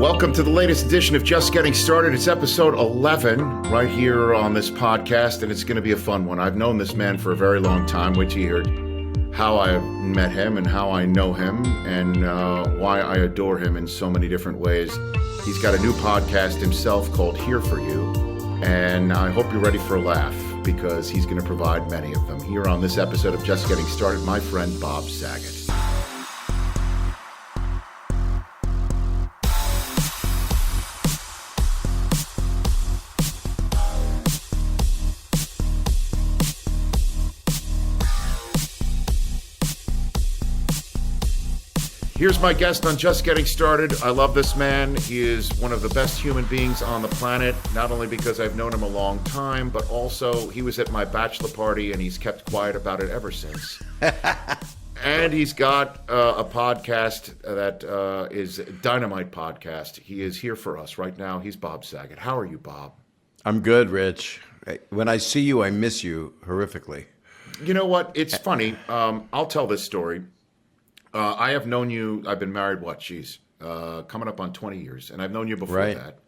Welcome to the latest edition of Just Getting Started. It's episode 11 right here on this podcast, and it's going to be a fun one. I've known this man for a very long time. Wait till you hear how I met him and how I know him and why I adore him in so many different ways. He's got a new podcast himself called Here For You, and I hope you're ready for a laugh because he's going to provide many of them. Here on this episode of Just Getting Started, my friend Bob Saget. Here's my guest on Just Getting Started. I love this man. He is one of the best human beings on the planet, not only because I've known him a long time, but also he was at my bachelor party and he's kept quiet about it ever since. And he's got a podcast that is Dynamite Podcast. He is here for us right now. He's Bob Saget. How are you, Bob? I'm good, Rich. When I see you, I miss you horrifically. You know what? It's funny. I'll tell this story. I have known you, I've been married, coming up on 20 years, and I've known you before that.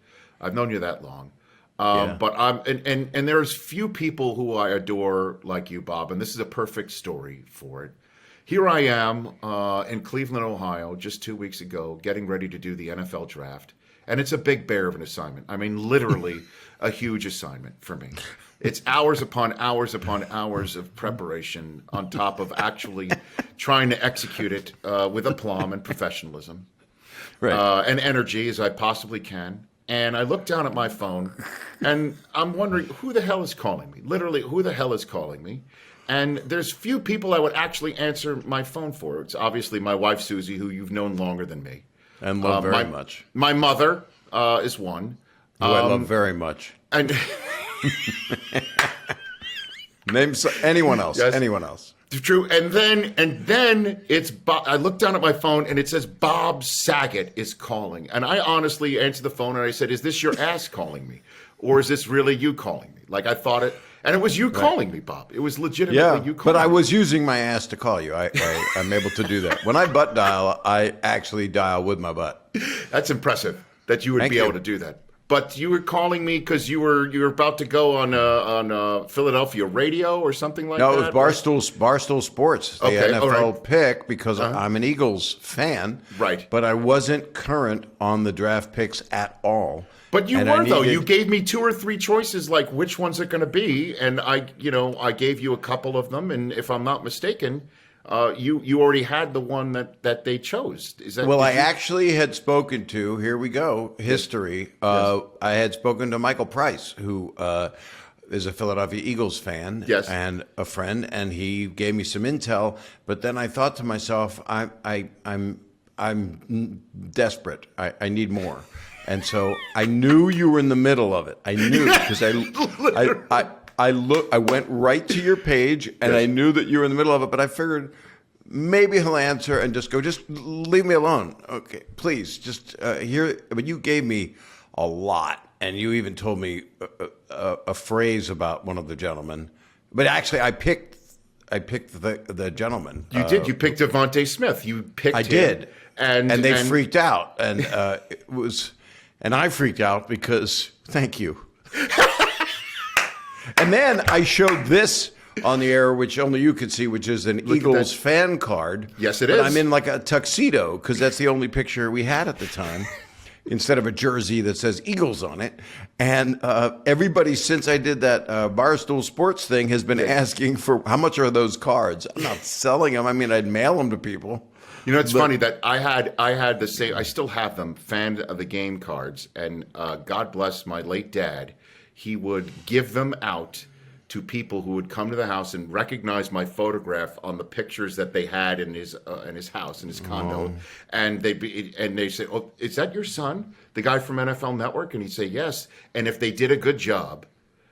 I've known you that long. But and there's few people who I adore like you, Bob, and this is a perfect story for it. Here I am in Cleveland, Ohio, just 2 weeks ago, getting ready to do the NFL draft, and it's a big bear of an assignment. I mean, literally a huge assignment for me. It's hours upon hours upon hours of preparation on top of actually trying to execute it with aplomb and professionalism and energy as I possibly can. And I look down at my phone and I'm wondering who the hell is calling me? Literally, who the hell is calling me? And there's few people I would actually answer my phone for. It's obviously my wife, Susie, who you've known longer than me. And love very much. My mother is one. Who I love very much. And Name anyone else. Yes. Anyone else. True. And then it's I look down at my phone and it says Bob Saget is calling. And I honestly answered the phone and I said, "Is this your ass calling me, or is this really you calling me?" Like I thought it, and it was you calling me, Bob. It was legitimately you calling. But I was using my ass to call you. I'm able to do that. When I butt dial, I actually dial with my butt. That's impressive that you would be able to do that. But you were calling me because you were about to go on Philadelphia radio or something like that? No, it was Barstool Sports, the NFL pick, because I'm an Eagles fan. Right. But I wasn't current on the draft picks at all. But you were, though. You gave me 2 or 3 choices, like which one's it going to be, and I gave you a couple of them, and if I'm not mistaken, you already had the one that they chose. Is that? Well, I actually had spoken to, here we go, history. Yes. I had spoken to Michael Price, who is a Philadelphia Eagles fan and a friend, and he gave me some intel. But then I thought to myself, I'm desperate. I need more. And so I knew you were in the middle of it. I knew because I went right to your page, and I knew that you were in the middle of it, but I figured maybe he'll answer and just leave me alone. Okay, please, just here. But you gave me a lot, and you even told me a phrase about one of the gentlemen. But actually, I picked the gentleman. You did. You picked Devontae Smith. You picked him. I did. And they freaked out. And it was, and I freaked out because, thank you. And then I showed this on the air, which only you could see, which is an Eagles fan card. Yes, it is. I'm in like a tuxedo because that's the only picture we had at the time, instead of a jersey that says Eagles on it. And everybody, since I did that Barstool Sports thing, has been asking for how much are those cards. I'm not selling them. I mean, I'd mail them to people. You know, it's funny that I had the same. I still have them, fan of the game cards, and God bless my late dad. He would give them out to people who would come to the house and recognize my photograph on the pictures that they had in his house, in his condo, and they say, "Oh, is that your son, the guy from NFL Network?" And he'd say, "Yes." And if they did a good job,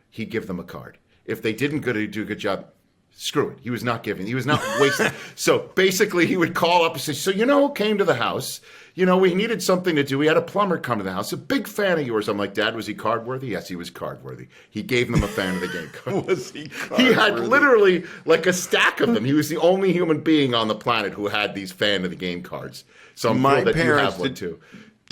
he'd give them a card. If they didn't do a good job, screw it. He was not giving. He was not wasting. So basically, he would call up and say, "So who came to the house? We needed something to do. We had a plumber come to the house. A big fan of yours." I'm like, "Dad, was he card worthy?" Yes, he was card worthy. He gave them a fan of the game card. Was he card worthy? He had literally like a stack of them. He was the only human being on the planet who had these fan of the game cards. So I'm thrilled that you have one too.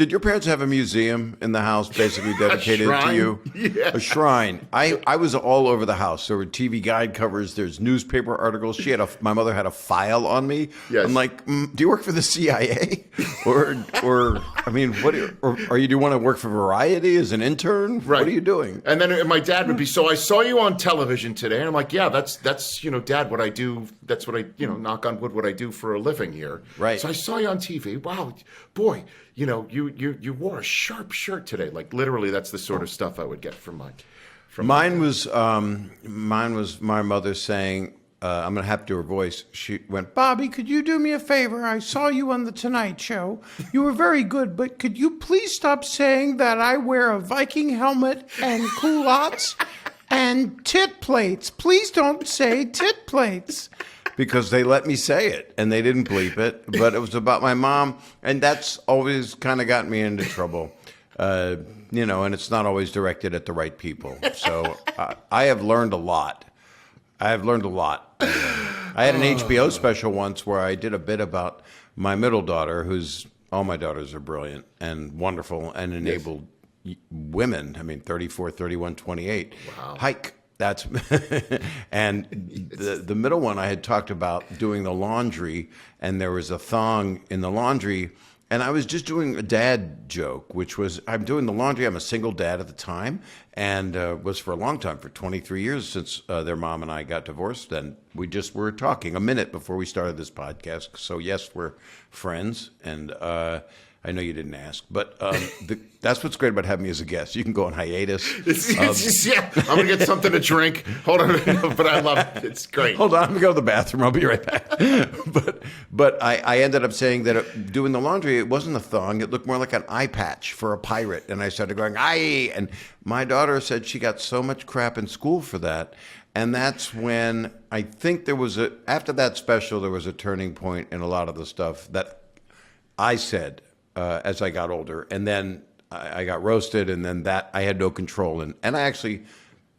Did your parents have a museum in the house basically dedicated to you? Yeah. A shrine. I was all over the house. There were TV guide covers. There's newspaper articles. My mother had a file on me. Yes. I'm like, do you work for the CIA? or I mean, what? Do you want to work for Variety as an intern? Right. What are you doing? And then my dad would be, so I saw you on television today. And I'm like, yeah, that's Dad, what I do. That's what I, knock on wood, what I do for a living here. Right. So I saw you on TV. Wow, boy, you wore a sharp shirt today. Like literally, that's the sort of stuff I would get from Mine was my mother saying, I'm going to have to do her voice. She went, Bobby, could you do me a favor? I saw you on The Tonight Show. You were very good, but could you please stop saying that I wear a Viking helmet and culottes and tit plates? Please don't say tit plates. Because they let me say it, and they didn't bleep it, but it was about my mom, and that's always kind of got me into trouble. And it's not always directed at the right people. So I have learned a lot. I had an HBO special once where I did a bit about my middle daughter, all my daughters are brilliant and wonderful and enabled women. I mean, 34, 31, 28. Wow. Hike. That's and the middle one I had talked about doing the laundry, and there was a thong in the laundry, and I was just doing a dad joke, which was I'm doing the laundry. I'm a single dad at the time, and was for a long time, for 23 years since their mom and I got divorced. And we just were talking a minute before we started this podcast. So yes, we're friends, and I know you didn't ask, but that's what's great about having me as a guest. You can go on hiatus. I'm going to get something to drink. Hold on. But I love it. It's great. Hold on. I'm going to go to the bathroom. I'll be right back. but I ended up saying that doing the laundry, it wasn't a thong. It looked more like an eye patch for a pirate. And I started going, aye. And my daughter said she got so much crap in school for that. And that's when I think after that special, there was a turning point in a lot of the stuff that I said as I got older, and then I got roasted, and then that I had no control, and I actually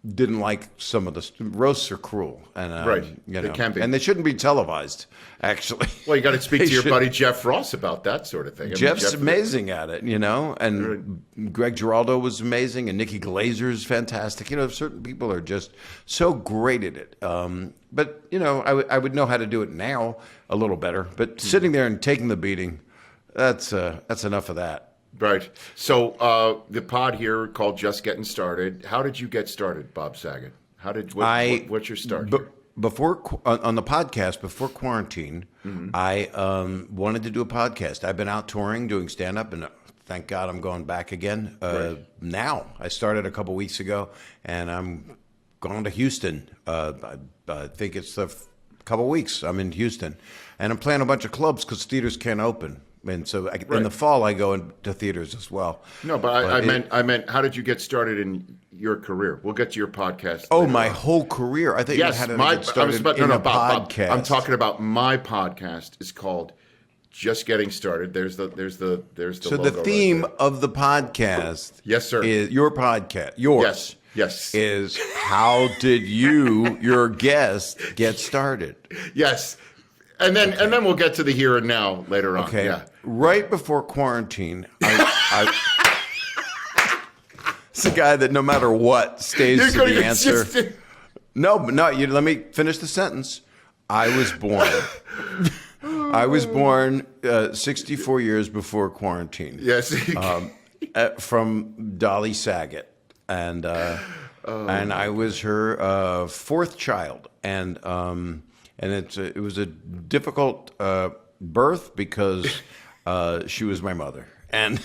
didn't like some of the roasts are cruel, and right, they can be, and they shouldn't be televised. Actually, well, you got to speak to your buddy Jeff Ross about that sort of thing. Jeff's amazing at it, and Greg Giraldo was amazing, and Nikki Glazer's fantastic. Certain people are just so great at it. But I would know how to do it now a little better. But sitting there and taking the beating. That's enough of that. Right. So the pod here called Just Getting Started. How did you get started, Bob Saget? What's your start here? Before on the podcast, before quarantine, I wanted to do a podcast. I've been out touring, doing stand-up, and thank God I'm going back again. Now, I started a couple weeks ago, and I'm going to Houston. I think it's a couple weeks I'm in Houston. And I'm playing a bunch of clubs because theaters can't open. And so in the fall, I go into theaters as well. No, but I meant, how did you get started in your career? We'll get to your podcast. Oh, my whole career. I think yes, how did I get started in a podcast. I'm talking about my podcast. Is called Just Getting Started. There's the So logo the theme right of the podcast, yes, sir, is your podcast. Yours, yes, is how did your guest get started? Yes. And then we'll get to the here and now later on. Okay. Yeah. Right before quarantine, it's a guy that no matter what stays to the answer. No, let me finish the sentence. I was born 64 years before quarantine. Yes. From Dolly Saget, and I was her fourth child, and it was a difficult birth because she was my mother, and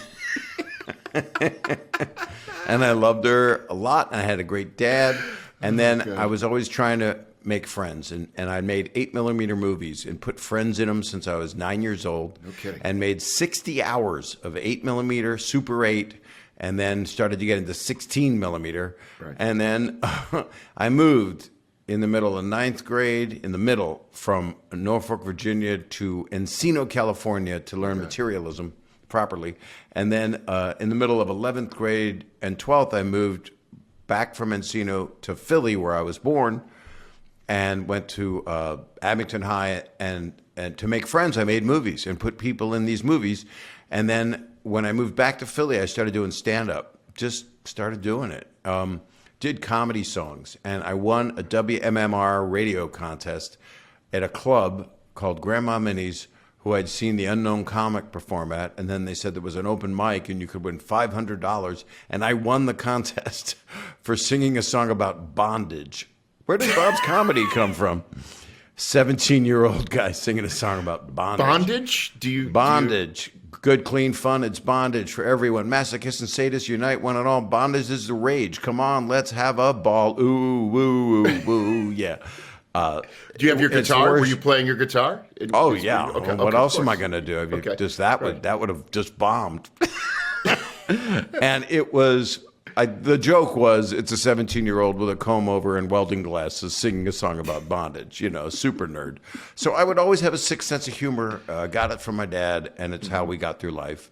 and I loved her a lot, and I had a great dad, and then I was always trying to make friends, and I made 8mm movies and put friends in them since I was 9 years old, and made 60 hours of 8mm Super 8. And then started to get into 16mm, and then I moved in the middle of ninth grade, from Norfolk, Virginia to Encino, California to learn materialism properly. And then in the middle of 11th grade and 12th, I moved back from Encino to Philly, where I was born, and went to Abington High. And to make friends, I made movies and put people in these movies. And then when I moved back to Philly, I started doing stand-up. Just started doing it. Did comedy songs, and I won a WMMR radio contest at a club called Grandma Minnie's, who I'd seen the unknown comic perform at, and then they said there was an open mic and you could win $500, and I won the contest for singing a song about bondage. Where did Bob's comedy come from? 17-year-old guy singing a song about bondage. Bondage? Bondage. Good, clean fun. It's bondage for everyone. Masochists and sadists unite one and all. Bondage is the rage. Come on, let's have a ball. Ooh, woo, woo, woo. Yeah. Do you have your guitar? Were you playing your guitar? Yeah. Okay, what else am I going to do? I mean, just that would have just bombed. And it was. The joke was, it's a 17-year-old with a comb over and welding glasses singing a song about bondage, super nerd. So I would always have a sick sense of humor, got it from my dad, and it's how we got through life.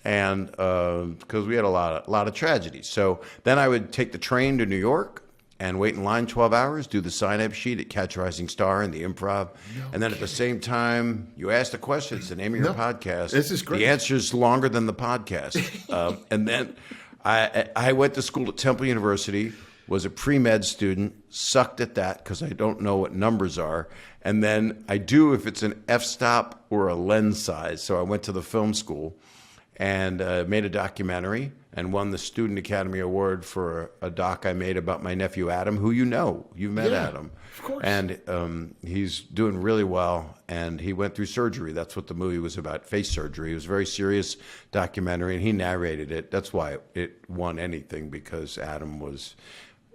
And because we had a lot of tragedies. So then I would take the train to New York and wait in line 12 hours, do the sign-up sheet at Catch a Rising Star in the Improv. And then at the same time, you ask the questions, the name of your podcast. This is great. The answer's longer than the podcast. And then I went to school at Temple University, was a pre-med student, sucked at that because I don't know what numbers are. And then I do if it's an f-stop or a lens size. So I went to the film school and made a documentary and won the Student Academy Award for a doc I made about my nephew Adam, who you've met Adam. Of course. And he's doing really well, and he went through surgery. That's what the movie was about, face surgery. It was a very serious documentary, and he narrated it. That's why it won anything, because Adam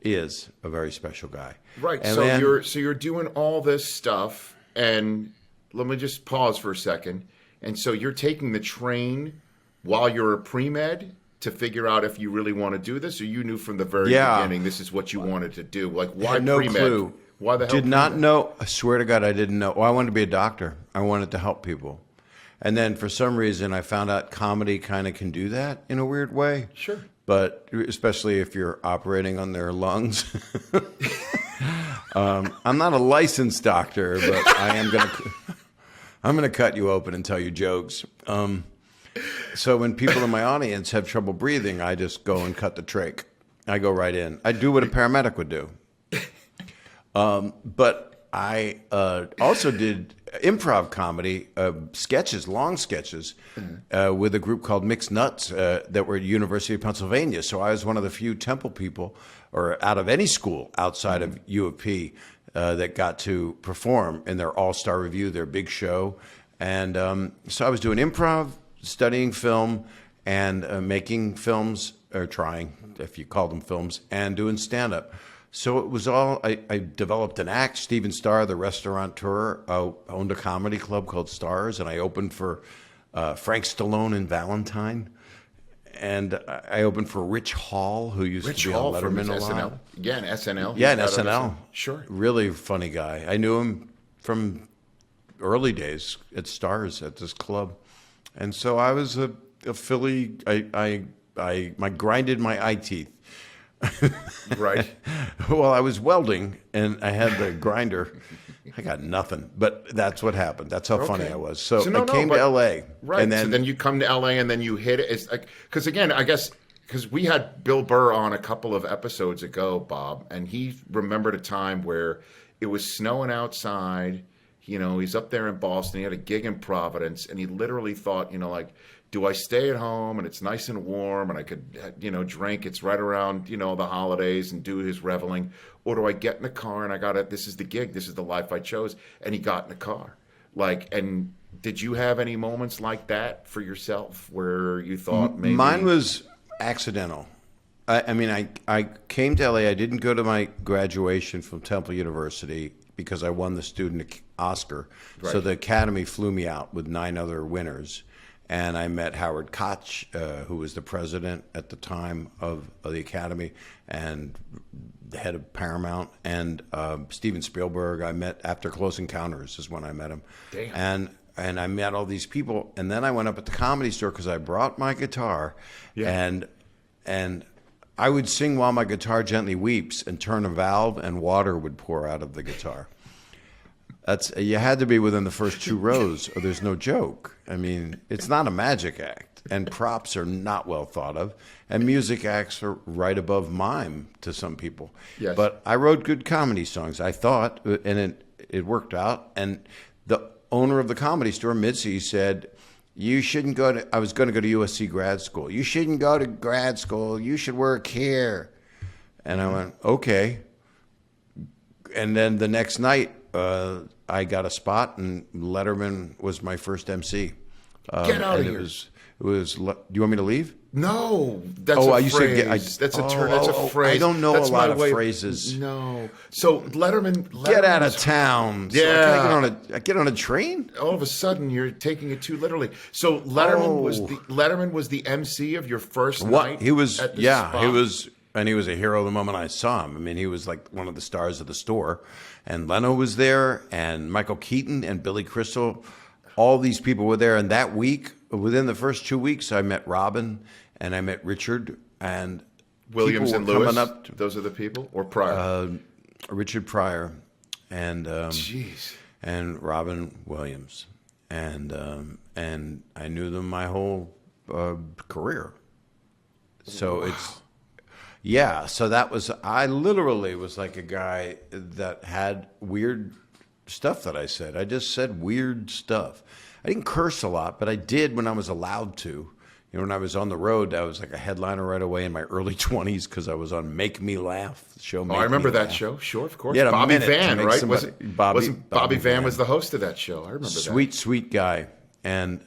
is a very special guy. Right. And So you're doing all this stuff, and let me just pause for a second. And so you're taking the train while you're a pre-med to figure out if you really want to do this, or you knew from the very beginning this is what you wanted to do? Like, why had no pre-med? clue. Why the hell? Did not know. I swear to God, I didn't know. Well, I wanted to be a doctor. I wanted to help people. And then for some reason, I found out comedy kind of can do that in a weird way. Sure. But especially if you're operating on their lungs. I'm not a licensed doctor, but I'm gonna cut you open and tell you jokes. So when people in my audience have trouble breathing, I just go and cut the trach. I go right in. I do what a paramedic would do. But I also did improv comedy, sketches, long sketches, with a group called Mixed Nuts that were at University of Pennsylvania. So I was one of the few Temple people, or out of any school outside of U of P, that got to perform in their all-star review, their big show. And so I was doing improv, studying film, and making films, or trying, if you call them films, and doing stand-up. So it was all, I developed an act. Steven Starr, the restaurateur, owned a comedy club called Stars, and I opened for Frank Stallone and Valentine. And I opened for Rich Hall, who used to be on Letterman a lot. SNL. Yeah, and SNL. Yeah, and SNL. Sure. Really funny guy. I knew him from early days at Stars at this club. And so I was a Philly, I grinded my eye teeth. Right. Well, I was welding and I had the grinder. I got nothing, but that's what happened. That's how funny I was. So I came to LA. Right. And so then you come to LA and then you hit it. It's like, because again, I guess, because we had Bill Burr on a couple of episodes ago, Bob, and he remembered a time where it was snowing outside. He's up there in Boston. He had a gig in Providence, and he literally thought, like, do I stay at home and it's nice and warm and I could, drink, it's right around, the holidays, and do his reveling, or do I get in the car and this is the gig, this is the life I chose, and he got in the car. And did you have any moments like that for yourself where you thought maybe? Mine was accidental. I came to LA. I didn't go to my graduation from Temple University because I won the student Oscar. Right. So the Academy flew me out with 9 other winners. And I met Howard Koch, who was the president at the time of the Academy and the head of Paramount, and Steven Spielberg. I met after Close Encounters is when I met him. Damn. And I met all these people. And then I went up at the Comedy Store because I brought my guitar. Yeah. And I would sing While My Guitar Gently Weeps and turn a valve and water would pour out of the guitar. You had to be within the first 2 rows or there's no joke. I mean, it's not a magic act. and props are not well thought of, and music acts are right above mime to some people. Yes. But I wrote good comedy songs, I thought, and it worked out. And the owner of the Comedy Store, Mitzi, said, "You shouldn't go to." I was going to go to USC grad school. "You shouldn't go to grad school. You should work here." And I went, "Okay." And then the next night, I got a spot, and Letterman was my first MC. Get out of here. It was. Do you want me to leave? No, that's Oh, a you phrase. said That's a phrase. I don't know That's a lot my of way phrases. No. So Letterman Get out of was- town. So Yeah. can I get on a train? All of a sudden, you're taking it too literally. So Letterman was the MC of your first night. He was. At the Yeah, spot? he was. And he was a hero the moment I saw him. I mean, he was like one of the stars of the store. And Leno was there, and Michael Keaton and Billy Crystal. All these people were there. And that week, within the first 2 weeks, I met Robin and I met Richard and Williams people and were Lewis. coming up. Those are the people, or Pryor. Richard Pryor and Jeez. and Robin Williams, and I knew them my whole career. So it's. Yeah, so that was, I literally was like a guy that had weird stuff that I said. I just said weird stuff. I didn't curse a lot, but I did when I was allowed to. You know, when I was on the road, I was like a headliner right away in my early 20s because I was on Make Me Laugh, the show. I remember that show. Sure, of course. Yeah, Bobby Van, right? Bobby Bobby Van Van was the host of that show. I remember that. Sweet guy. And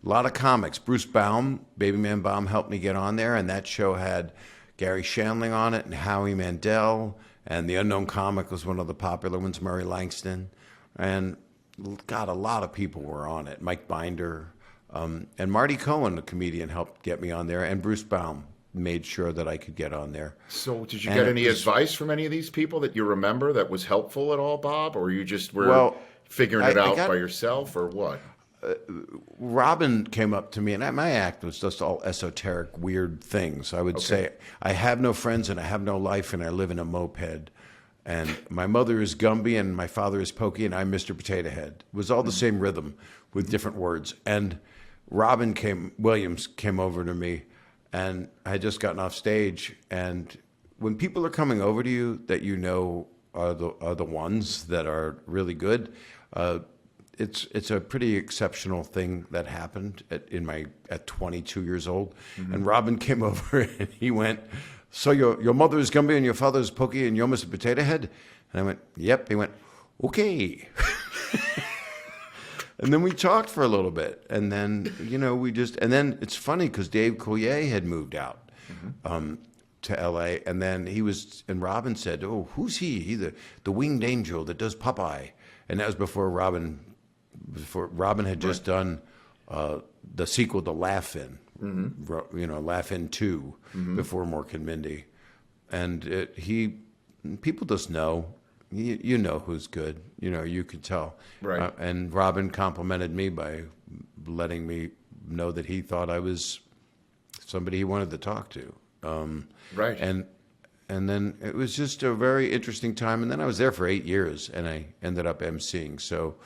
a lot of comics. Bruce Baum, Baby Man Baum, helped me get on there, and that show had Gary Shandling on it and Howie Mandel, and the unknown comic was one of the popular ones, Murray Langston. And God, a lot of people were on it. Mike Binder. And Marty Cohen, the comedian, helped get me on there, and Bruce Baum made sure that I could get on there. So did you get any advice from any of these people that you remember that was helpful at all, Bob? Or you just were figuring it out by yourself, or what? Robin came up to me, and my act was just all esoteric, weird things. I would say, I have no friends, and I have no life, and I live in a moped. And my mother is Gumby, and my father is Pokey, and I'm Mr. Potato Head. It was all the same rhythm with different words. And Williams came over to me, and I had just gotten off stage. And when people are coming over to you that you know are the ones that are really good, it's a pretty exceptional thing that happened at 22 years old. Mm-hmm. And Robin came over and he went, "So your mother is Gumby and your father is Pokey and you're Mr. Potato Head?" And I went, "Yep." He went, "Okay." And then we talked for a little bit, and then and then it's funny because Dave Coulier had moved out to L.A. and then and Robin said, "Oh, who's he? He the winged angel that does Popeye." And that was before Robin had just done the sequel to Laugh-In, Laugh-In 2 before Mork and Mindy, and people just know. You know who's good. You could tell. Right. And Robin complimented me by letting me know that he thought I was somebody he wanted to talk to. Right. And then it was just a very interesting time. And then I was there for 8 years, and I ended up emceeing. So,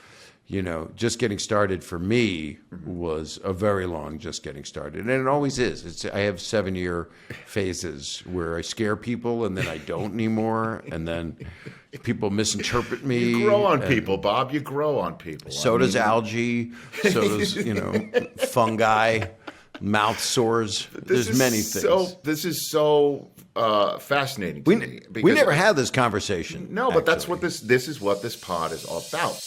just getting started for me was a very long just getting started. And it always is. I have 7-year phases where I scare people and then I don't anymore. And then people misinterpret me. You grow on people, Bob. You grow on people. So does algae. So does, fungi, mouth sores. There's many things. This is so fascinating to me. We never had this conversation. No, but that's what this is what this pod is all about.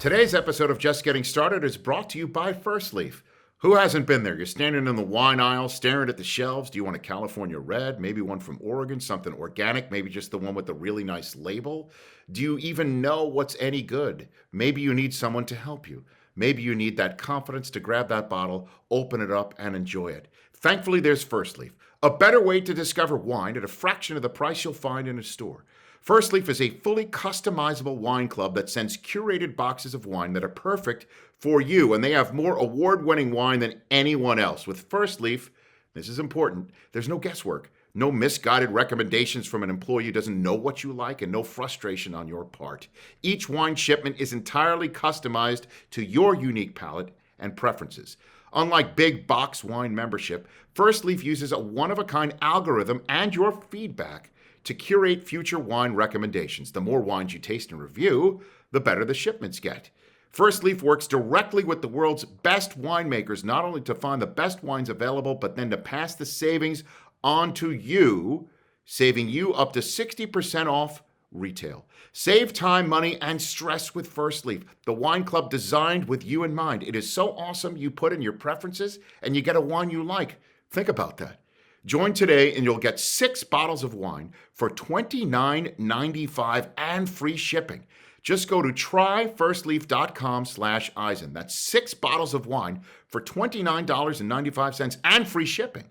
Today's episode of Just Getting Started is brought to you by First Leaf. Who hasn't been there? You're standing in the wine aisle, staring at the shelves. Do you want a California Red? Maybe one from Oregon, something organic, maybe just the one with the really nice label? Do you even know what's any good? Maybe you need someone to help you. Maybe you need that confidence to grab that bottle, open it up, and enjoy it. Thankfully, there's First Leaf, a better way to discover wine at a fraction of the price you'll find in a store. First Leaf is a fully customizable wine club that sends curated boxes of wine that are perfect for you, and they have more award-winning wine than anyone else. With First Leaf, this is important, there's no guesswork, no misguided recommendations from an employee who doesn't know what you like, and no frustration on your part. Each wine shipment is entirely customized to your unique palate and preferences. Unlike big box wine membership, First Leaf uses a one-of-a-kind algorithm and your feedback to curate future wine recommendations. The more wines you taste and review, the better the shipments get. First Leaf works directly with the world's best winemakers, not only to find the best wines available, but then to pass the savings on to you, saving you up to 60% off retail. Save time, money, and stress with First Leaf, the wine club designed with you in mind. It is so awesome. You put in your preferences and you get a wine you like. Think about that. Join today and you'll get 6 bottles of wine for $29.95 and free shipping. Just go to tryfirstleaf.com/Eisen. That's 6 bottles of wine for $29.95 and free shipping.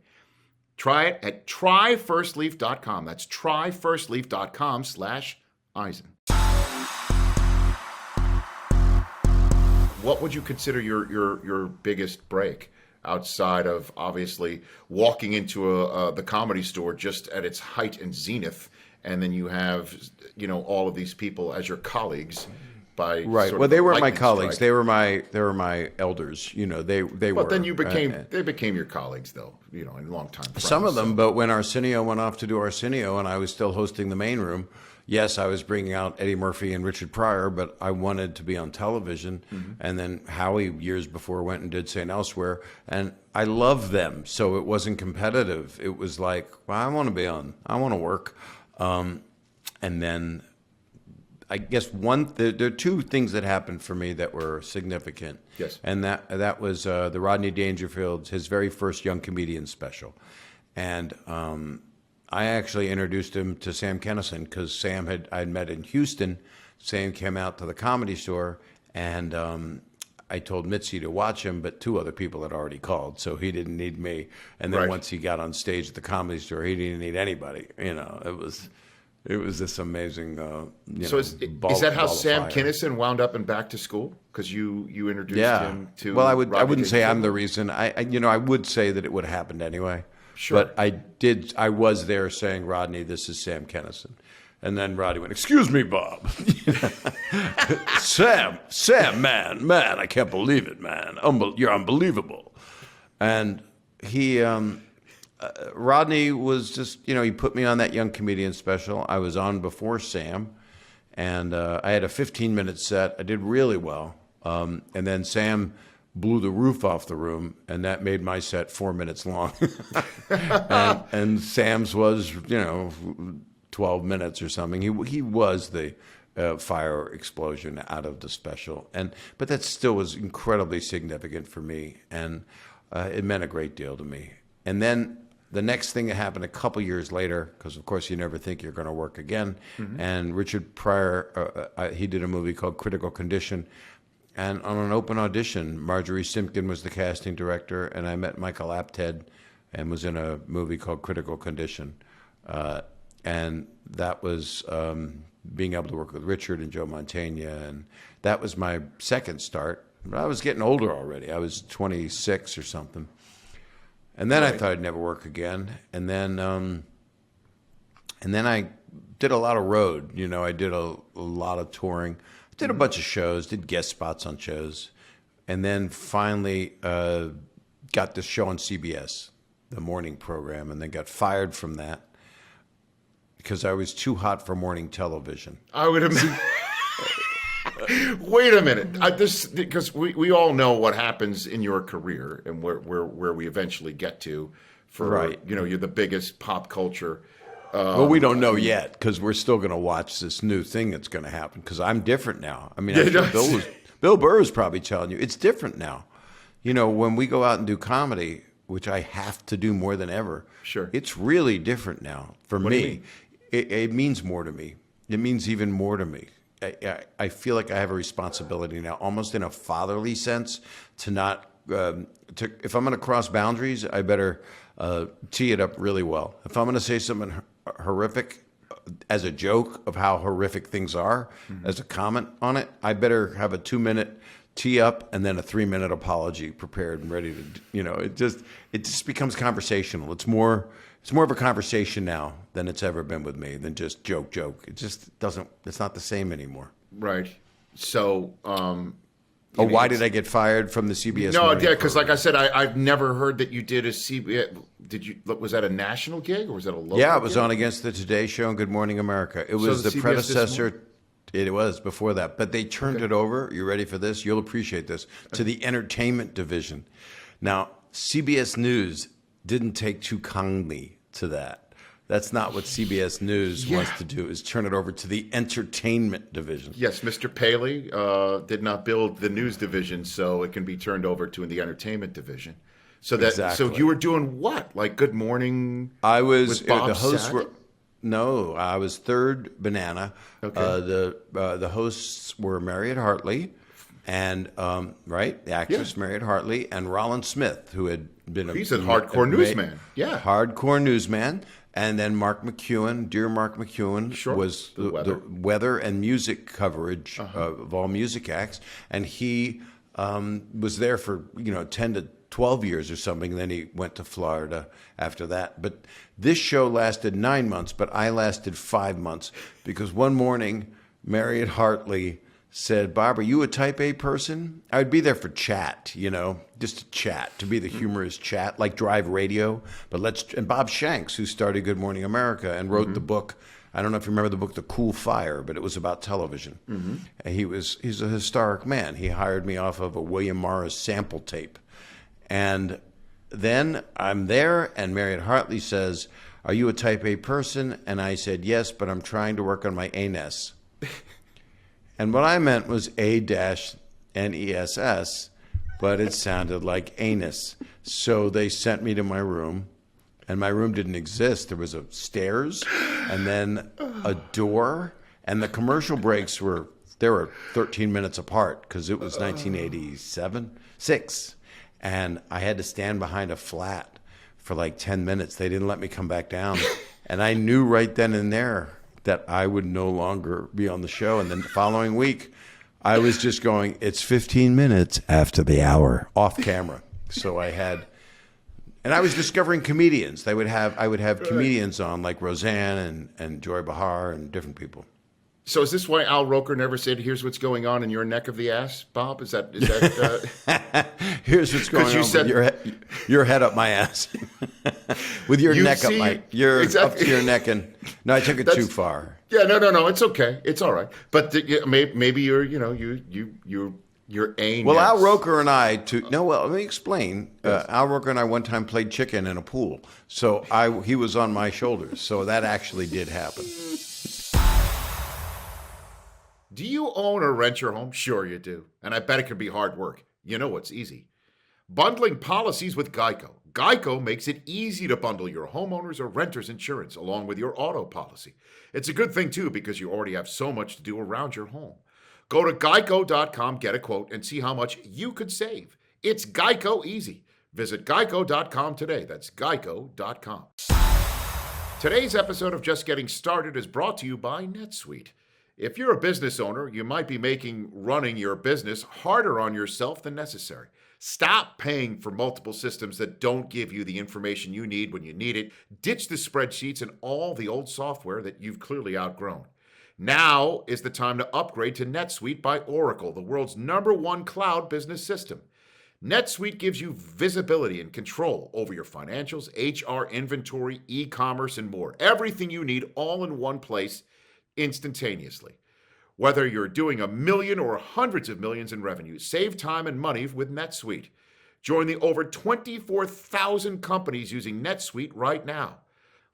Try it at tryfirstleaf.com. That's tryfirstleaf.com/Eisen. What would you consider your biggest break outside of obviously walking into the Comedy Store just at its height and zenith, and then you have all of these people as your colleagues? By right. Well, they weren't my colleagues. They were my elders. They were. But then they became your colleagues, though. And longtime friends. Some of them. But when Arsenio went off to do Arsenio, and I was still hosting the main room, yes, I was bringing out Eddie Murphy and Richard Pryor, but I wanted to be on television. Mm-hmm. And then Howie, years before, went and did St. Elsewhere, and I loved them. So it wasn't competitive. It was like, well, I want to be on. I want to work. And then I guess there are 2 things that happened for me that were significant. Yes. And that was the Rodney Dangerfield, his very first young comedian special. And I actually introduced him to Sam Kinison because I'd met in Houston. Sam came out to the Comedy Store, and I told Mitzi to watch him, but 2 other people had already called, so he didn't need me. And then once he got on stage at the Comedy Store, he didn't need anybody. It was this amazing. So is that how Sam Kinison wound up in Back to School? Because you introduced him to. Well, I wouldn't say I'm the reason. I would say that it would have happened anyway. Sure. But I was there saying, Rodney, this is Sam Kinison. And then Rodney went, excuse me, Bob. Sam, man, I can't believe it, man. You're unbelievable. And he, Rodney was just, he put me on that young comedian special. I was on before Sam. And I had a 15-minute set. I did really well. And then Sam blew the roof off the room, and that made my set 4 minutes long. and Sam's was, 12 minutes or something. He was the fire explosion out of the special, but that still was incredibly significant for me, and it meant a great deal to me. And then the next thing that happened a couple years later, because of course you never think you're going to work again, and Richard Pryor, he did a movie called Critical Condition. And on an open audition, Marjorie Simpkin was the casting director, and I met Michael Apted and was in a movie called Critical Condition. And that was being able to work with Richard and Joe Mantegna, and that was my second start. But I was getting older already. I was 26 or something. And then I thought I'd never work again. And then I did a lot of road. I did a lot of touring. Did a bunch of shows, did guest spots on shows, and then finally got this show on CBS, the morning program, and then got fired from that because I was too hot for morning television. I would imagine. Wait a minute, because we all know what happens in your career and where we eventually get to. You're the biggest pop culture. Well, we don't know yet because we're still going to watch this new thing that's going to happen because I'm different now. I mean, Bill Burr is probably telling you it's different now. When we go out and do comedy, which I have to do more than ever, sure, it's really different now for me. What do you mean? It means more to me. It means even more to me. I feel like I have a responsibility now, almost in a fatherly sense, to not if I'm going to cross boundaries, I better tee it up really well. If I'm going to say something horrific as a joke of how horrific things are, as a comment on it, I better have a 2-minute tee up and then a 3-minute apology prepared and ready to, it just becomes conversational. It's more of a conversation now than it's ever been with me than just joke. It just doesn't, it's not the same anymore. Right. So, Oh, why did I get fired from the CBS? No, morning yeah, because program? like I said, I've never heard that you did a CBS. Was that a national gig or was that a local? Yeah, it was gig? on Against the Today Show and Good Morning America. It was the the CBS predecessor. It was before that, but they turned it over. You ready for this? You'll appreciate this. To the entertainment division. Now, CBS News didn't take too kindly to that. That's not what CBS News wants to do, is turn it over to the entertainment division. Yes, Mr. Paley did not build the news division, so it can be turned over to the entertainment division. So so you were doing what? Like Good Morning? I was with Bob the hosts Saget? were. No, I was third banana. Okay. The hosts were Mariette Hartley, and the actress Mariette Hartley, and Rollin Smith, who had been He's a hardcore newsman. Yeah. hardcore newsman. And then Mark McEwen, dear Mark McEwen, was the weather and music coverage of all music acts, and he was there for 10 to 12 years or something. And then he went to Florida after that. But this show lasted 9 months, but I lasted 5 months because one morning Mariette Hartley said, "Bob, are you a type A person?" I would be there for chat, just to chat, to be the humorous chat, like Drive Radio. And Bob Shanks, who started Good Morning America and wrote the book, I don't know if you remember the book, The Cool Fire, but it was about television. And he's a historic man. He hired me off of a William Morris sample tape. And then I'm there, and Mariette Hartley says, "Are you a type A person?" And I said, "Yes, but I'm trying to work on my ANES." And what I meant was A-NESS, but it sounded like anus. So they sent me to my room, and my room didn't exist. There was stairs, and then a door, and the commercial breaks were 13 minutes apart because it was 1986. And I had to stand behind a flat for like 10 minutes. They didn't let me come back down. And I knew right then and there that I would no longer be on the show. And then the following week, I was just going, it's 15 minutes after the hour, off camera. So and I was discovering comedians. I would have comedians on, like Roseanne and Joy Behar and different people. So is this why Al Roker never said, "Here's what's going on in your neck of the ass," Bob? Is that Here's what's going on with your head up my ass. With your neck up up to your neck. And no, I took it too far. Yeah, no, it's okay. It's all right. But maybe you're aim. Well, Al Roker and I let me explain. Al Roker and I one time played chicken in a pool. So he was on my shoulders. So that actually did happen. Do you own or rent your home? Sure you do. And I bet it can be hard work. You know what's easy? Bundling policies with Geico. Geico makes it easy to bundle your homeowner's or renter's insurance along with your auto policy. It's a good thing, too, because you already have so much to do around your home. Go to geico.com, get a quote, and see how much you could save. It's Geico easy. Visit geico.com today. That's geico.com. Today's episode of Just Getting Started is brought to you by NetSuite. If you're a business owner, you might be making running your business harder on yourself than necessary. Stop paying for multiple systems that don't give you the information you need when you need it. Ditch the spreadsheets and all the old software that you've clearly outgrown. Now is the time to upgrade to NetSuite by Oracle, the world's #1 cloud business system. NetSuite gives you visibility and control over your financials, HR, inventory, e-commerce, and more. Everything you need all in one place instantaneously. Whether you're doing $1 million or hundreds of millions in revenue, save time and money with NetSuite. Join the over 24,000 companies using NetSuite right now.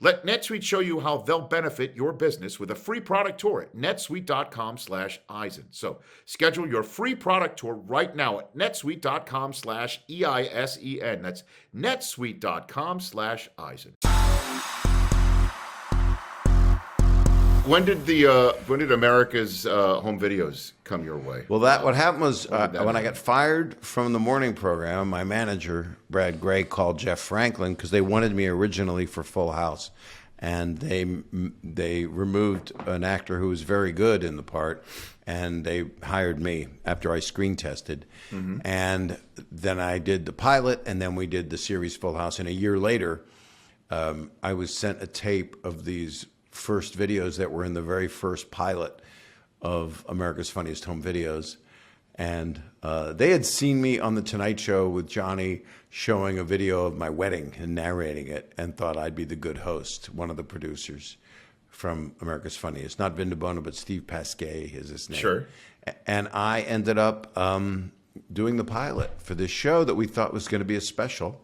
Let NetSuite show you how they'll benefit your business with a free product tour at netsuite.com/Eisen. So schedule your free product tour right now at netsuite.com/EISEN. That's netsuite.com/Eisen. When did America's home videos come your way? Well, what happened was when I got fired from the morning program, my manager, Brad Gray, called Jeff Franklin because they wanted me originally for Full House. And they removed an actor who was very good in the part, and they hired me after I screen tested. Mm-hmm. And then I did the pilot, and then we did the series Full House. And a year later, I was sent a tape of these first videos that were in the very first pilot of America's Funniest Home Videos. And they had seen me on The Tonight Show with Johnny showing a video of my wedding and narrating it and thought I'd be the good host, one of the producers from America's Funniest. Not Vin DeBona, but Steve Pasquet is his name. Sure. And I ended up doing the pilot for this show that we thought was going to be a special.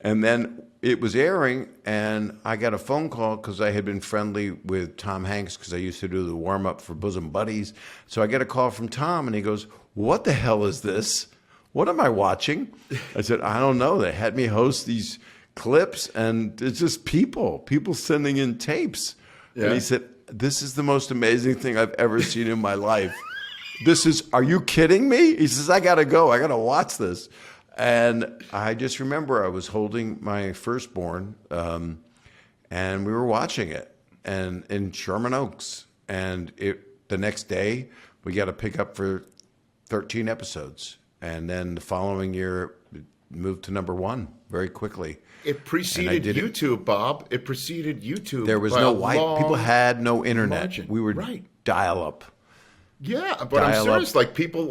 And then it was airing, and I got a phone call because I had been friendly with Tom Hanks because I used to do the warm-up for Bosom Buddies. So I get a call from Tom, and he goes, "What the hell is this? What am I watching?" I said, "I don't know. They had me host these clips, and it's just people sending in tapes." Yeah. And he said, "This is the most amazing thing I've ever seen in my life. Are you kidding me?" He says, "I got to go. I got to watch this." And I just remember I was holding my firstborn, and we were watching it, and in Sherman Oaks. And the next day, we got to pick up for 13 episodes. And then the following year, it moved to #1 very quickly. It preceded YouTube, Bob. It preceded YouTube. There was no people had no internet. Margin. We were dial-up. Yeah, but I'm serious. Like people,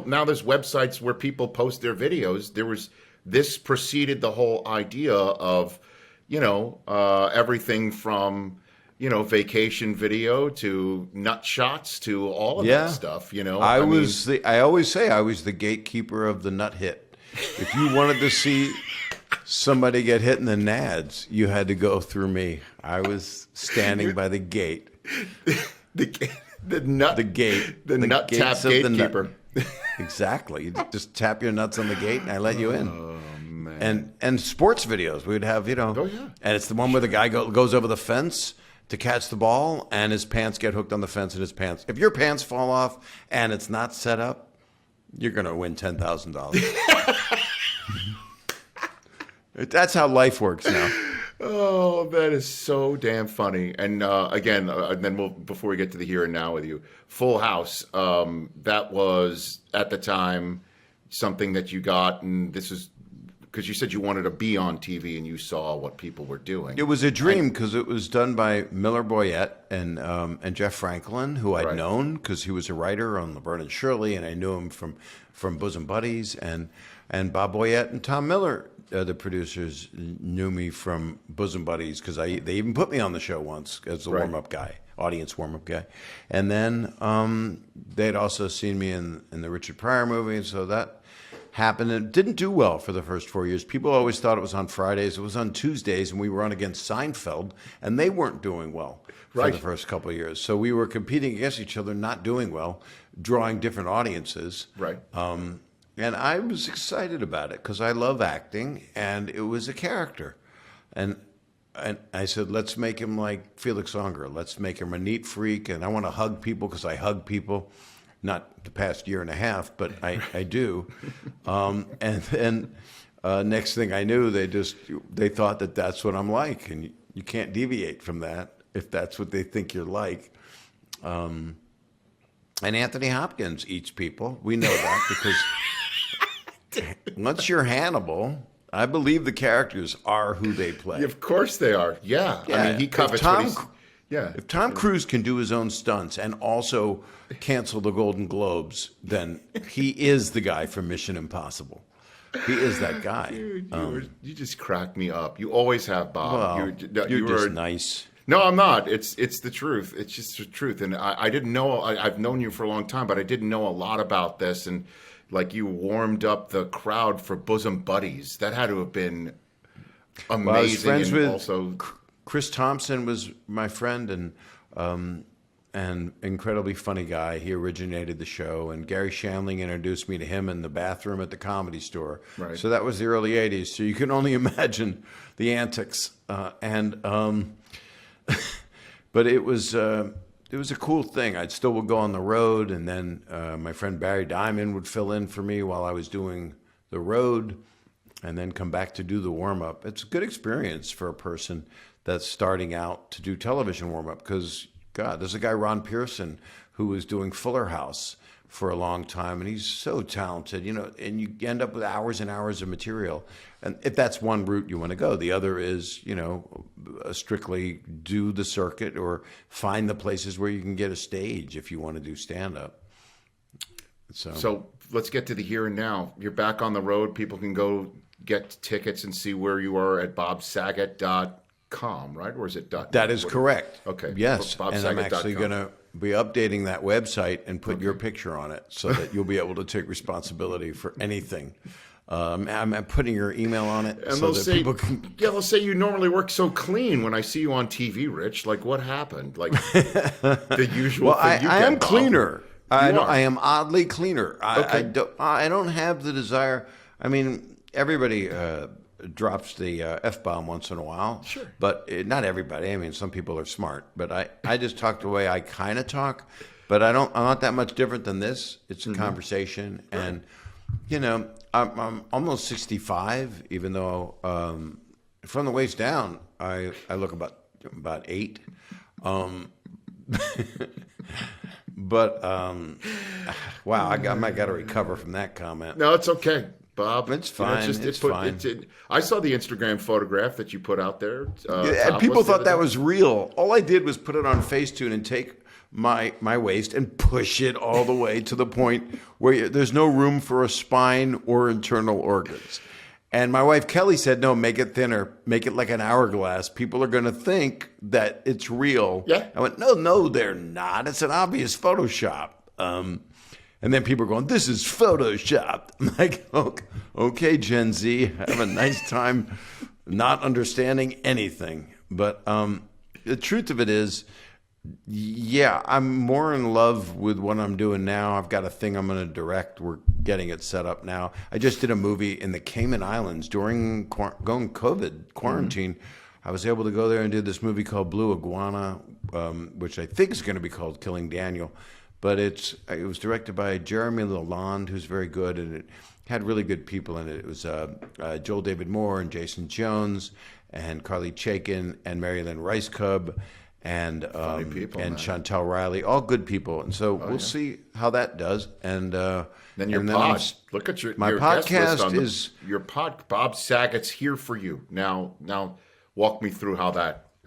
now there's websites where people post their videos. This preceded the whole idea of, everything from, vacation video to nut shots to all of that stuff. I always say I was the gatekeeper of the nut hit. If you wanted to see somebody get hit in the nads, you had to go through me. I was standing by the gate. The nut tap gatekeeper. Exactly. You just tap your nuts on the gate, and I let you in. Oh man! And sports videos, we'd have, Oh yeah. And it's the one where the guy goes over the fence to catch the ball, and his pants get hooked on the fence, and his pants. If your pants fall off and it's not set up, you're gonna win $10,000. That's how life works now. Oh, that is so damn funny. And again, and then before we get to the here and now with you, Full House, that was at the time something that you got, and this is because you said you wanted to be on TV and you saw what people were doing. It was a dream because it was done by Miller Boyett and Jeff Franklin, who I'd known because he was a writer on Laverne and Shirley, and I knew him from Bosom Buddies, and Bob Boyett and Tom Miller. The producers knew me from Bosom Buddies because they even put me on the show once as a warm-up guy, audience warm-up guy. And then they'd also seen me in the Richard Pryor movie, and so that happened. It didn't do well for the first 4 years. People always thought it was on Fridays. It was on Tuesdays, and we were on against Seinfeld, and they weren't doing well for the first couple of years. So we were competing against each other, not doing well, drawing different audiences. Right. And I was excited about it because I love acting, and it was a character. And I said, let's make him like Felix Unger. Let's make him a neat freak, and I want to hug people because I hug people. Not the past year and a half, but I do. And then next thing I knew, they thought that that's what I'm like, and you can't deviate from that if that's what they think you're like. And Anthony Hopkins eats people. We know that because... Once you're Hannibal, I believe the characters are who they play. Of course they are. Yeah. I mean, he covets what he's... Yeah. If Tom Cruise can do his own stunts and also cancel the Golden Globes, then he is the guy from Mission Impossible. He is that guy. Dude, you just crack me up. You always have, Bob. Well, you're just nice. No, I'm not. It's the truth. It's just the truth. And I didn't know... I've known you for a long time, but I didn't know a lot about this. And... like you warmed up the crowd for Bosom Buddies. That had to have been amazing. Well, I was friends with also... Chris Thompson was my friend and incredibly funny guy. He originated the show, and Gary Shandling introduced me to him in the bathroom at the Comedy Store. Right. So that was the early '80s. So you can only imagine the antics. But it was. It was a cool thing. I still would go on the road, and then my friend Barry Diamond would fill in for me while I was doing the road, and then come back to do the warm-up. It's a good experience for a person that's starting out to do television warm-up because, God, there's a guy, Ron Pearson, who was doing Fuller House for a long time, and he's so talented, and you end up with hours and hours of material. And if that's one route you want to go, the other is, strictly do the circuit or find the places where you can get a stage if you want to do stand-up. So let's get to the here and now. You're back on the road. People can go get tickets and see where you are at bobsaget.com, right? Or is it .net? That is correct. Okay. Yes, and I'm actually bobsaget.com. going to be updating that website and put your picture on it so that you'll be able to take responsibility for anything. I'm putting your email on it And so that people can... Yeah, they'll say you normally work so clean when I see you on TV, Rich. Like, what happened? Like, the usual Well, thing you I get, am Bob. cleaner. I are. am oddly cleaner. Okay. I don't have the desire. I mean, everybody drops the F-bomb once in a while. Sure. But not everybody. I mean, some people are smart. But I just talk the way I kind of talk. But I'm not that much different than this. It's a conversation. Right. And, I'm almost 65, even though from the waist down, I look about 8. But wow, I might got to recover from that comment. No, it's okay, Bob. It's fine. It's fine. I saw the Instagram photograph that you put out there. And people thought that was real. All I did was put it on Facetune and take my waist and push it all the way to the point where there's no room for a spine or internal organs. And my wife Kelly said, "No, make it thinner, make it like an hourglass. People are going to think that it's real." Yeah. I went, "No, they're not. It's an obvious Photoshop." And then people are going, "This is Photoshopped." I'm like, "Okay, Gen Z, have a nice time not understanding anything." But the truth of it is, yeah, I'm more in love with what I'm doing now. I've got a thing I'm going to direct. We're getting it set up now. I just did a movie in the Cayman Islands during COVID quarantine. I was able to go there and do this movie called Blue Iguana, which I think is going to be called Killing Daniel. But it was directed by Jeremy Lalonde, who's very good, and it had really good people in it. It was Joel David Moore and Jason Jones and Carly Chaikin and Marilyn Rice Cub and Chantel Riley, all good people. And so we'll see how that does. And then your pod. Look at my your podcast is your pod. Bob Saget's here for you now. Walk me through how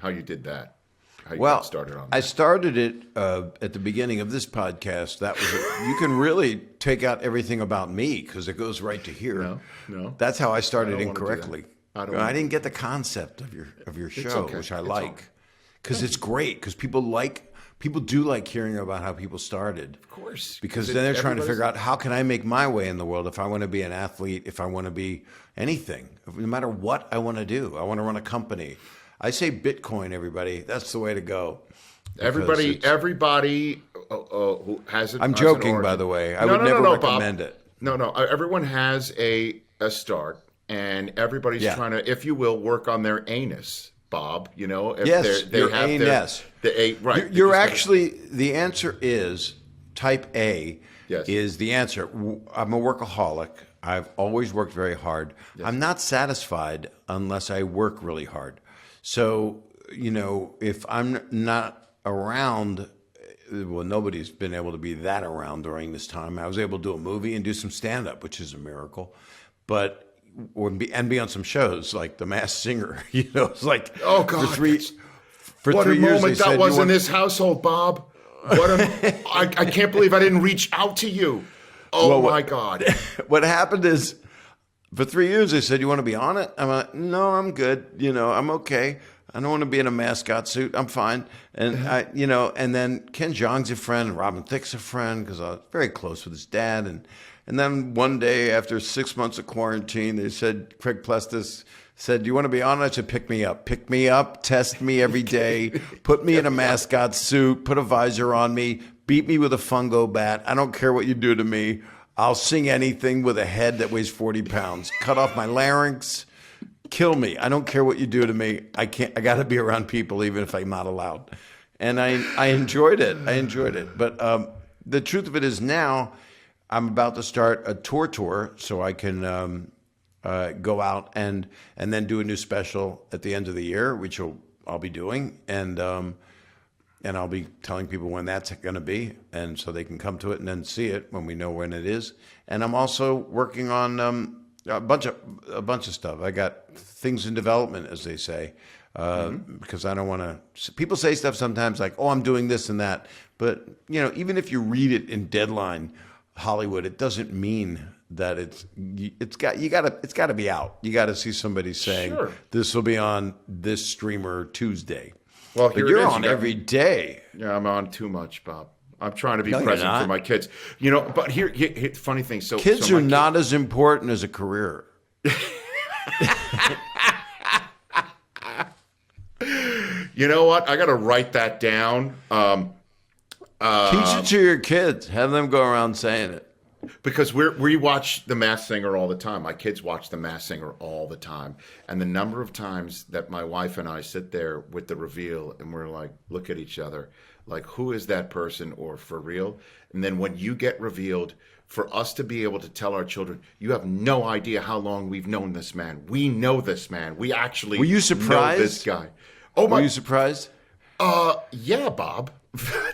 you did that. How you got started on that. I started it at the beginning of this podcast. That was you can really take out everything about me because it goes right to here. No. That's how I started incorrectly. I didn't get the concept of your show, okay. which I like. Because it's great. Because people do like hearing about how people started. Of course. Because then they're trying to figure out how can I make my way in the world if I want to be an athlete, if I want to be anything, no matter what I want to do. I want to run a company. I say Bitcoin, everybody. That's the way to go. Everybody who has it. I'm joking, by the way. I would never recommend it. No. Everyone has a start, and everybody's trying to, if you will, work on their anus. Bob, if yes, they your have anus. Right. You're actually the answer is type A. Yes. Is the answer. I'm a workaholic. I've always worked very hard. Yes. I'm not satisfied unless I work really hard. So if I'm not around, well, nobody's been able to be that around during this time. I was able to do a movie and do some stand up, which is a miracle, and be on some shows like The Masked Singer. It's like, oh God, for 3 what years. What a moment that was in this household, Bob. I can't believe I didn't reach out to you. Oh my God. What happened is, for 3 years they said, "You want to be on it?" I'm like, "No, I'm good. I'm okay. I don't want to be in a mascot suit. I'm fine." And and then Ken Jeong's a friend, and Robin Thicke's a friend because I was very close with his dad. And then one day, after 6 months of quarantine, they said, Craig Plestis said, "Do you want to be on it?" I said, "Pick me up, test me every day, put me in a mascot suit, put a visor on me, beat me with a fungo bat. I don't care what you do to me. I'll sing anything with a head that weighs 40 pounds. Cut off my larynx, kill me. I don't care what you do to me. I got to be around people even if I'm not allowed." And I enjoyed it. But the truth of it is now, I'm about to start a tour so I can go out and then do a new special at the end of the year, which I'll be doing, and I'll be telling people when that's going to be, and so they can come to it and then see it when we know when it is. And I'm also working on a bunch of stuff. I got things in development, as they say, because I don't want to. People say stuff sometimes like, "Oh, I'm doing this and that," but even if you read it in Deadline, Hollywood, it doesn't mean that it's got to be out. You got to see somebody saying this will be on this streamer Tuesday. Well, but you're on every day. Yeah, I'm on too much, Bob. I'm trying to be present for my kids. But here funny thing. So kids are not as important as a career. You know what? I got to write that down. Teach it to your kids. Have them go around saying it. Because we watch The Masked Singer all the time. My kids watch The Masked Singer all the time. And the number of times that my wife and I sit there with the reveal and we're like, look at each other, like, who is that person, or for real? And then when you get revealed, for us to be able to tell our children, you have no idea how long we've known this man. We know this man. We actually Were you surprised? Know this guy. Oh my! Were you surprised? Yeah, Bob.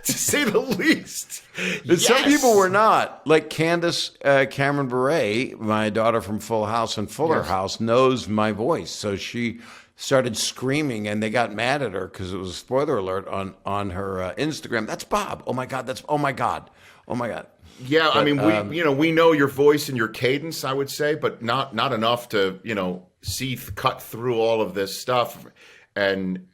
To say the least. Yes. Some people were not. Like Candace Cameron Bure, my daughter from Full House and Fuller House, knows my voice. So she started screaming, and they got mad at her because it was a spoiler alert on her Instagram. That's Bob. Oh my God. Oh my God. Oh my God. Yeah, but, I mean, we know your voice and your cadence, I would say, but not enough to, cut through all of this stuff. And,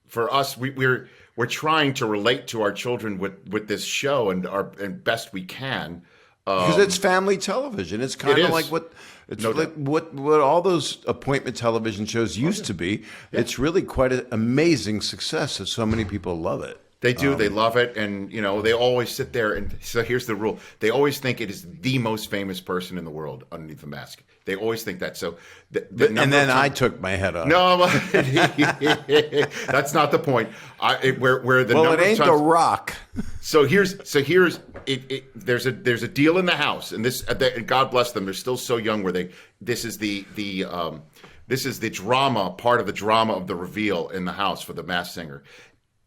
for us, we're trying to relate to our children with this show and best we can. Because it's family television. It's kind of like what all those appointment television shows used to be. Yeah. It's really quite an amazing success that so many people love it. They do. They love it. And, they always sit there. And so here's the rule. They always think it is the most famous person in the world underneath the mask. They always think that. So, and then I took my head off. No, that's not the point. It ain't The Rock. So here's it. There's a deal in the house, and God bless them. They're still so young. This is the drama, part of the drama of the reveal in the house for The Masked Singer.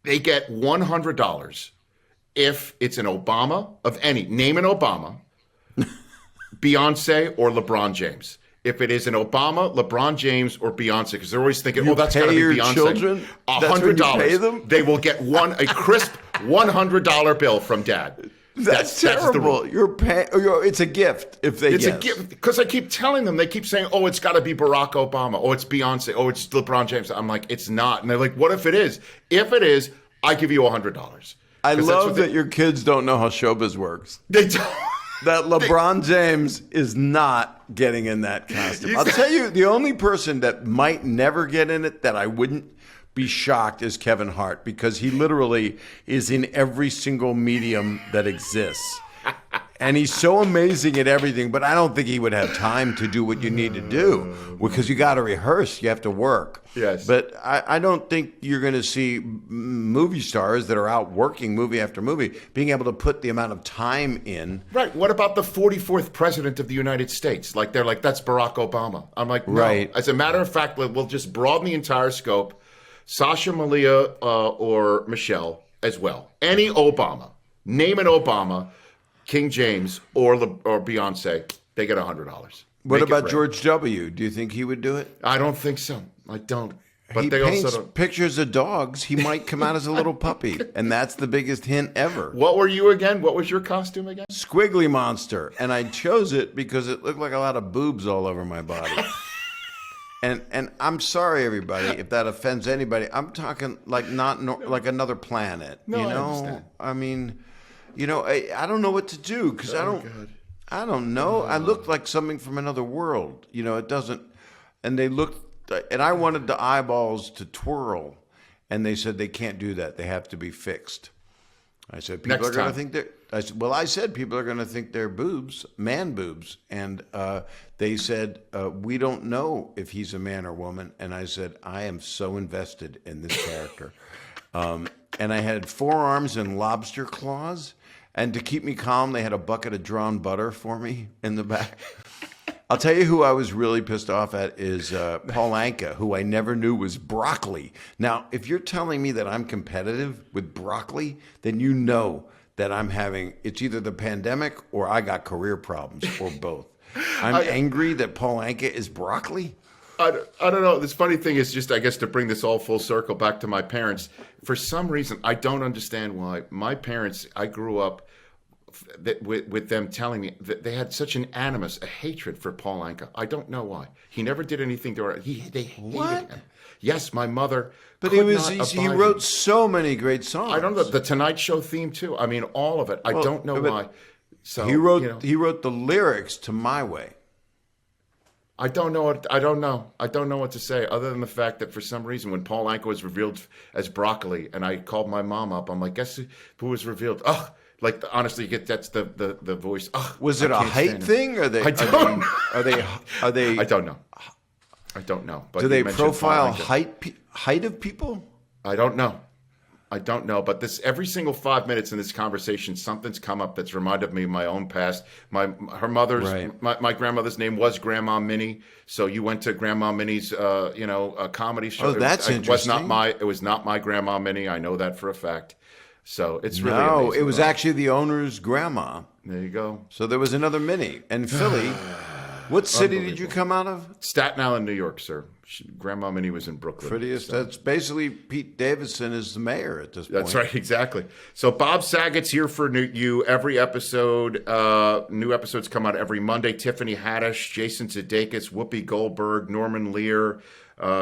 They get $100 if it's an Obama of any. Name an Obama, Beyonce, or LeBron James. If it is an Obama, LeBron James, or Beyonce, because they're always thinking, that's got to be Beyonce. Children? $100. They will get a crisp $100 bill from Dad. That's terrible. You're paying. It's a gift if they. It's a gift because I keep telling them. They keep saying, "Oh, it's got to be Barack Obama. Oh, it's Beyonce. Oh, it's LeBron James." I'm like, "It's not." And they're like, "What if it is? If it is, I give you $100." I love that your kids don't know how showbiz works. They don't. That LeBron James is not getting in that costume. I'll tell you, the only person that might never get in it that I wouldn't be shocked is Kevin Hart, because he literally is in every single medium that exists. And he's so amazing at everything, but I don't think he would have time to do what you need to do, because you got to rehearse, you have to work. Yes. But I don't think you're going to see movie stars that are out working movie after movie being able to put the amount of time in. Right. What about the 44th president of the United States? Like, they're like, that's Barack Obama. I'm like, no. Right. As a matter of fact, we'll just broaden the entire scope. Sasha Malia or Michelle as well. Any Obama. Name an Obama, King James, or Beyonce. They get $100. What about George W.? Do you think he would do it? I don't think so. I don't. But he they paints also don't. Pictures of dogs. He might come out as a little puppy, and that's the biggest hint ever. What were you again? What was your costume again? Squiggly monster, and I chose it because it looked like a lot of boobs all over my body. And I'm sorry, everybody, if that offends anybody. I'm talking like like another planet. No, you know? I understand. I mean, I don't know what to do because I don't know. I looked like something from another world. It doesn't. And they looked, and I wanted the eyeballs to twirl, and they said they can't do that. They have to be fixed. I said people are going to think they're. I said people are going to think they're boobs, man boobs, and they said we don't know if he's a man or woman. And I said I am so invested in this character, and I had forearms and lobster claws, and to keep me calm, they had a bucket of drawn butter for me in the back. I'll tell you who I was really pissed off at is Paul Anka, who I never knew was broccoli. Now, if you're telling me that I'm competitive with broccoli, then you know that it's either the pandemic or I got career problems or both. I'm angry that Paul Anka is broccoli. I don't know. This funny thing is just, I guess, to bring this all full circle back to my parents. For some reason, I don't understand why. My parents, I grew up with them telling me that they had such an animus, a hatred for Paul Anka. I don't know why. He never did anything to her. They hated him. Yes, my mother. But he wrote so many great songs. I don't know, the Tonight Show theme too. I mean, all of it. I don't know why. So he wrote the lyrics to My Way. I don't know what to say other than the fact that for some reason when Paul Anka was revealed as Broccoli and I called my mom up, I'm like, guess who was revealed? Oh, like honestly, that's the voice. Oh, was it a height thing? Are they? I don't know. Are they? I don't know. I don't know. But do they profile height of people? I don't know. But this every single 5 minutes in this conversation, something's come up that's reminded me of my own past. My grandmother's name was Grandma Minnie. So you went to Grandma Minnie's, comedy show. Oh, that's interesting. It was not my Grandma Minnie. I know that for a fact. So it's really amazing. It was actually the owner's grandma. There you go. So there was another Minnie. And Philly. What city did you come out of? Staten Island, New York, sir. Grandma Minnie was in Brooklyn. Prettiest. So. That's basically Pete Davidson is the mayor at this point. That's right, exactly. So Bob Saget's here for you every episode. New episodes come out every Monday. Tiffany Haddish, Jason Sudeikis, Whoopi Goldberg, Norman Lear.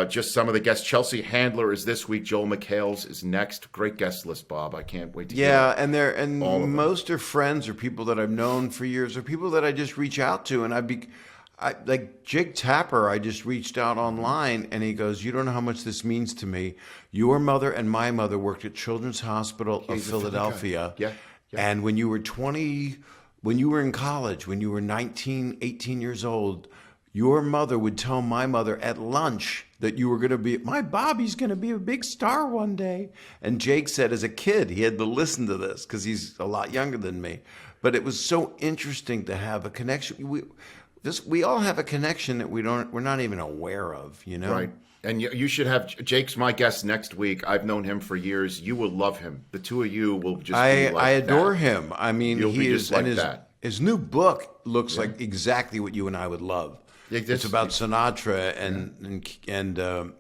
Just some of the guests. Chelsea Handler is this week. Joel McHale's is next. Great guest list, Bob. I can't wait to hear and most are friends or people that I've known for years or people that I just reach out to. And like Jake Tapper, I just reached out online and he goes, you don't know how much this means to me. Your mother and my mother worked at Children's Hospital of Philadelphia. Yeah. And when you were 20, when you were in college, when you were 19, 18 years old, your mother would tell my mother at lunch that you were going to be, my Bobby's going to be a big star one day. And Jake said as a kid, he had to listen to this because he's a lot younger than me. But it was so interesting to have a connection. We all have a connection that we're not even aware of, you know? Right. And you should have, Jake's my guest next week. I've known him for years. You will love him. The two of you will just be like I adore him. I mean, he is like that. His new book looks like exactly what you and I would love. It's about Sinatra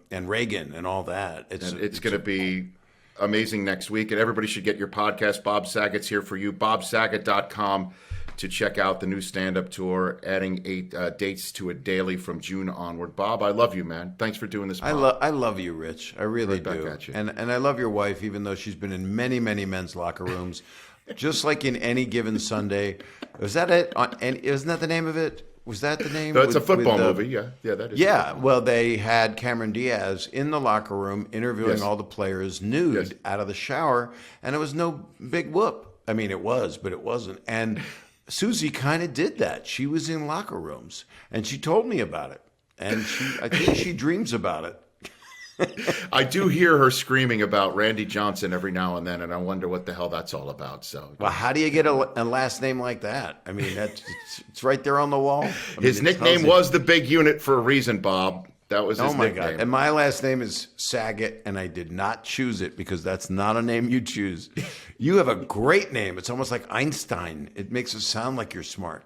and Reagan and all that. It's going to be amazing next week. And everybody should get your podcast. Bob Saget's here for you. BobSaget.com to check out the new stand-up tour, adding 8 dates to it daily from June onward. Bob, I love you, man. Thanks for doing this. I love you, Rich. I really do. Back at you. And I love your wife, even though she's been in many, many men's locker rooms. Just like in Any Given Sunday. Was that it? Isn't that the name of it? Was that the name? No, it's a football movie. Yeah, that is. Yeah, well, they had Cameron Diaz in the locker room interviewing all the players nude out of the shower, and it was no big whoop. I mean, it was, but it wasn't. And Susie kind of did that. She was in locker rooms, and she told me about it. And I think she dreams about it. I do hear her screaming about Randy Johnson every now and then, and I wonder what the hell that's all about. So, well, how do you get a last name like that? I mean, it's right there on the wall. His nickname was the Big Unit for a reason, Bob. That was his nickname. God! And my last name is Saget, and I did not choose it because that's not a name you choose. You have a great name. It's almost like Einstein. It makes it sound like you're smart.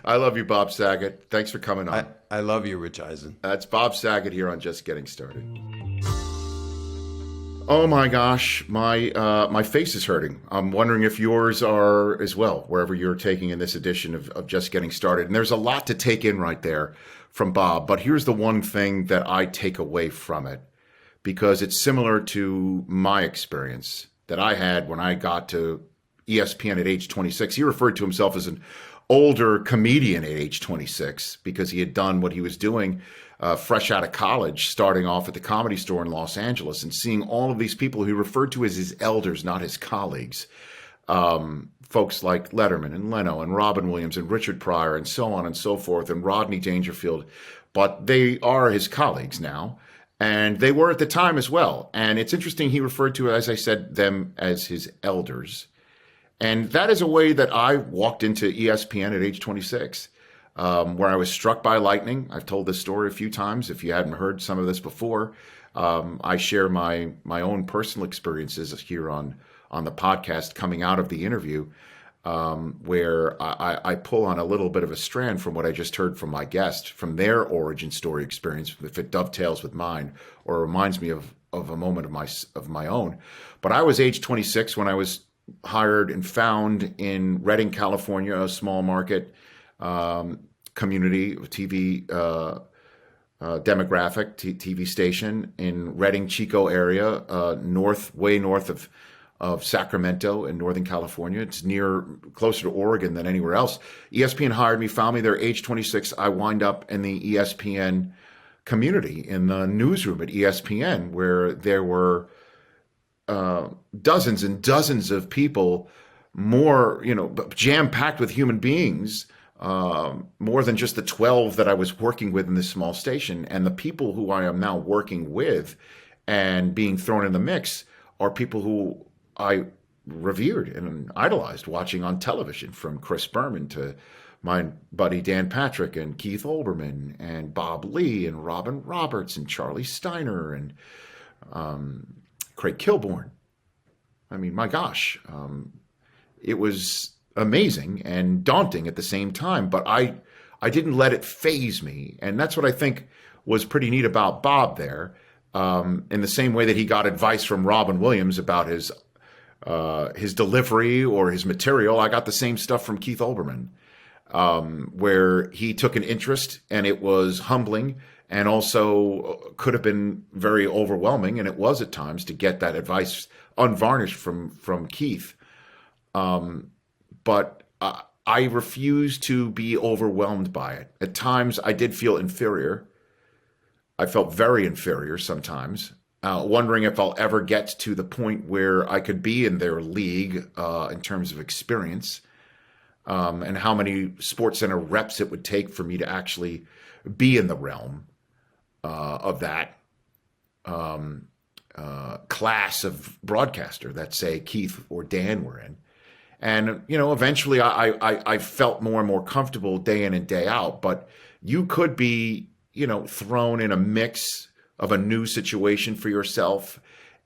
I love you, Bob Saget. Thanks for coming on. I love you, Rich Eisen. That's Bob Saget here on Just Getting Started. Oh my gosh, my face is hurting. I'm wondering if yours are as well, wherever you're taking in this edition of Just Getting Started. And there's a lot to take in right there from Bob. But here's the one thing that I take away from it, because it's similar to my experience that I had when I got to ESPN at age 26. He referred to himself as an older comedian at age 26 because he had done what he was doing fresh out of college, starting off at the Comedy Store in Los Angeles and seeing all of these people he referred to as his elders, not his colleagues. Folks like Letterman and Leno and Robin Williams and Richard Pryor and so on and so forth, and Rodney Dangerfield. But they are his colleagues now, and they were at the time as well. And it's interesting, he referred to, as I said, them as his elders. And that is a way that I walked into ESPN at age 26, where I was struck by lightning. I've told this story a few times. If you hadn't heard some of this before, I share my own personal experiences here on the podcast coming out of the interview, where I pull on a little bit of a strand from what I just heard from my guest, from their origin story experience, if it dovetails with mine or reminds me of a moment of my own. But I was age 26 when I was hired and found in Redding, California, a small market community TV demographic TV station in Redding, Chico area, way north of Sacramento in Northern California. It's closer to Oregon than anywhere else. ESPN hired me, found me there, age 26. I wind up in the ESPN community in the newsroom at ESPN, where there were dozens and dozens of people, more, jam-packed with human beings, more than just the 12 that I was working with in this small station. And the people who I am now working with and being thrown in the mix are people who I revered and idolized watching on television, from Chris Berman to my buddy Dan Patrick and Keith Olbermann and Bob Lee and Robin Roberts and Charlie Steiner and Craig Kilborn. I mean, my gosh, it was amazing and daunting at the same time, but I didn't let it faze me. And that's what I think was pretty neat about Bob there. In the same way that he got advice from Robin Williams about his delivery or his material, I got the same stuff from Keith Olbermann, where he took an interest, and it was humbling and also could have been very overwhelming. And it was at times, to get that advice unvarnished from Keith. But I refused to be overwhelmed by it. At times I did feel inferior. I felt very inferior sometimes, wondering if I'll ever get to the point where I could be in their league in terms of experience, and how many SportsCenter reps it would take for me to actually be in the realm of that class of broadcaster that, say, Keith or Dan were in. And, eventually I felt more and more comfortable day in and day out. But you could be, thrown in a mix of a new situation for yourself,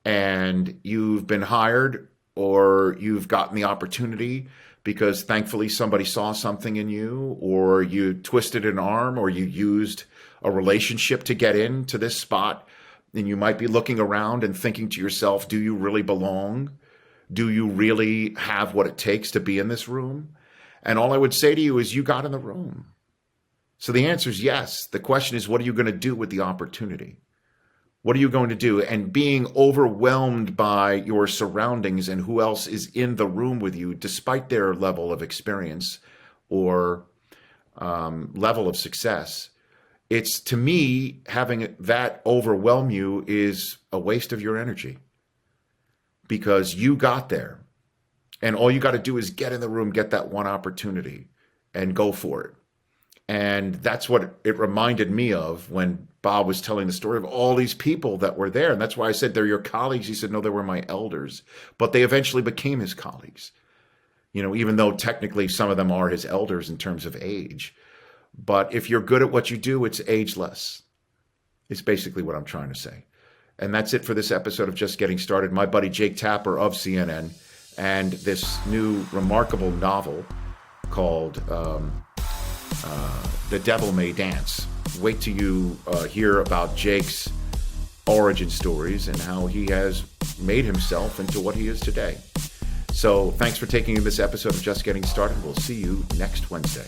and you've been hired or you've gotten the opportunity because thankfully somebody saw something in you, or you twisted an arm, or you used a relationship to get into this spot. And you might be looking around and thinking to yourself, do you really belong? Do you really have what it takes to be in this room? And all I would say to you is, you got in the room. So the answer is yes. The question is, what are you going to do with the opportunity? What are you going to do? And being overwhelmed by your surroundings and who else is in the room with you, despite their level of experience or level of success, it's, to me, having that overwhelm you is a waste of your energy. Because you got there, and all you got to do is get in the room, get that one opportunity, and go for it. And that's what it reminded me of when Bob was telling the story of all these people that were there. And that's why I said, they're your colleagues. He said, no, they were my elders. But they eventually became his colleagues, even though technically some of them are his elders in terms of age. But if you're good at what you do, it's ageless. It's basically what I'm trying to say. And that's it for this episode of Just Getting Started. My buddy Jake Tapper of CNN, and this new remarkable novel called The Devil May Dance. Wait till you hear about Jake's origin stories and how he has made himself into what he is today. So thanks for taking in this episode of Just Getting Started. We'll see you next Wednesday.